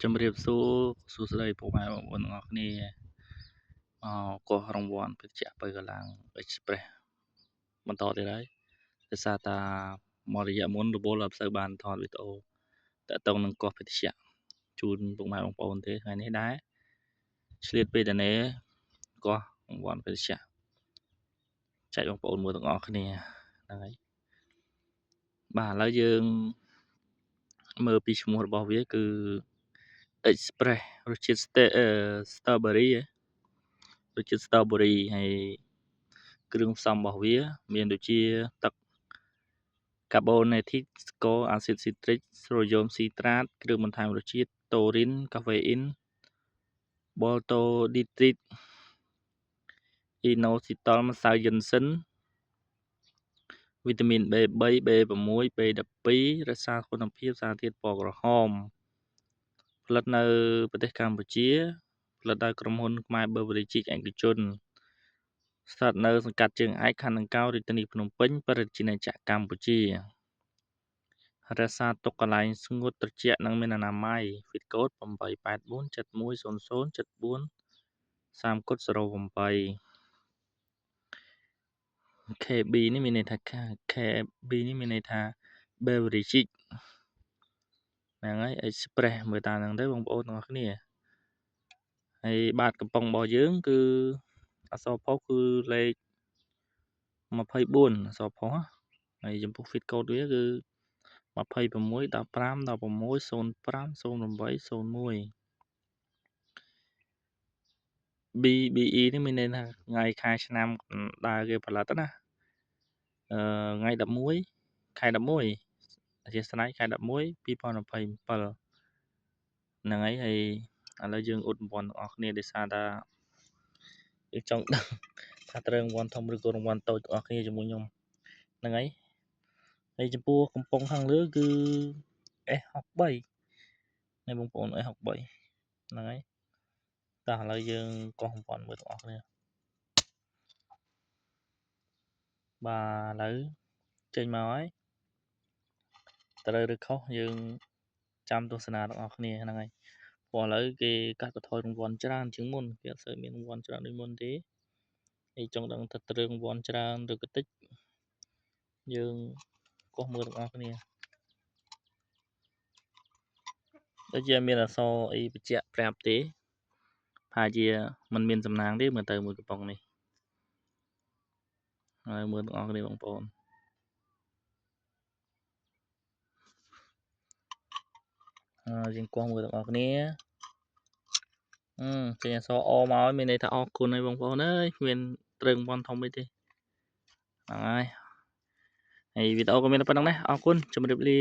ជំរាបសួរសួស្តីពុកម៉ែបងប្អូនទាំងអស់គ្នាកោះរង្វាន់បច្ចៈបើកម្លាំង Express បន្តទៀតហើយដោយសារតាមករយៈមុនរវល់អត់សូវបានថតវីដេអូតាក់ទងនឹងកោះបច្ចៈជូនពុកម៉ែបងប្អូនទេថ្ងៃនេះដែរឆ្លៀតពេលតានេកោះរង្វាន់បច្ចៈចែកបងប្អូនមើលទាំងអស់គ្នាហ្នឹងហើយបាទឥឡូវយើងមើលពីឈ្មោះរបស់វាគឺ Express រសជាតិstrawberry រសជាតិ strawberry ហើយគ្រឿងផ្សំរបស់វាមានដូចជាទឹក carbonated ស្ករ acid citric ស្រូយ៉ូមស៊ីត្រាតគ្រឿងបន្ថែមរសជាតិ taurine កាហ្វេអ៊ីន maltodextrin inositol ម្សៅយិនសិនវីតាមីន B3 B6 B12 រក្សាគុណភាពសារធាតុពណ៌ក្រហមផលិតនៅប្រទេសកម្ពុជាផលិតដោយក្រុមហ៊ុនខ្មែរ Beverage ឯកជនស្ថិតនៅសង្កាត់ជើងឯកខណ្ឌដង្កោរាជធានីភ្នំពេញប្រជាជាតិកម្ពុជារក្សាទុកកន្លែងស្ងួតត្រជាក់និងមានអនាម័យ Fit Code 884710074 3/08 KB នេះមានន័យថា KB នេះមានន័យថា Beverage ហ្នឹងហើយ Express មើលតាមហ្នឹងទៅបងប្អូនទាំងអស់គ្នាហើយបាតកំប៉ុងរបស់យើងគឺអក្សរផុសគឺលេខ24អក្សរផុសហើយចំពោះ Fit Code វាគឺ261516050801 BBE នេះមានន័យថាថ្ងៃខែឆ្នាំដែលគេផលិតណាថ្ងៃ11ខែ11អធិស្ឋានខែ11 2027ហ្នឹងហើយឥឡូវយើងឧត្តមព័ន្ធទាំងអស់គ្នាដោយសារតាយើងចង់ដឹងថាត្រូវរង្វាន់ធំឬក៏រង្វាន់តូចទាំងអស់គ្នាជាមួយខ្ញុំហ្នឹងហើយចំពោះកំប៉ុងខាងលើគឺ S63 នេះបងប្អូន S63 ហ្នឹងហើយតោះឥឡូវយើងកោះរង្វាន់មើលទាំងអស់គ្នាបាទឥឡូវចេញមកហើយត្រូវឬខុសយើងចាំទស្សនាទាំងអស់គ្នាហ្នឹងហើយព្រោះឥឡូវគេកាត់បន្ថយរង្វាន់ច្រើនជាងមុនគេអត់សូវមានរង្វាន់ច្រើនដូចមុនទេហើយចង់ដឹងថាត្រូវរង្វាន់ច្រើនឬក៏តិចយើងកោះមើលទាំងអស់គ្នាដូចជាមានអក្សរអីបញ្ជាក់ប្រាប់ទេថាជាมันមានសំណាងទេមើលទៅមួយកំប៉ុងនេះហើយមើលទាំងអស់គ្នាបងប្អូនយើងកោះមើលទាំងអស់គ្នាចេញអក្សរអមកហើយមានន័យថាអរគុណហើយបងប្អូនអើយមានត្រូវរង្វាន់ធំអីទេហ្នឹងហើយវីដេអូក៏មានតែប៉ុណ្្នឹងដែរអរគុណជម្រាបលា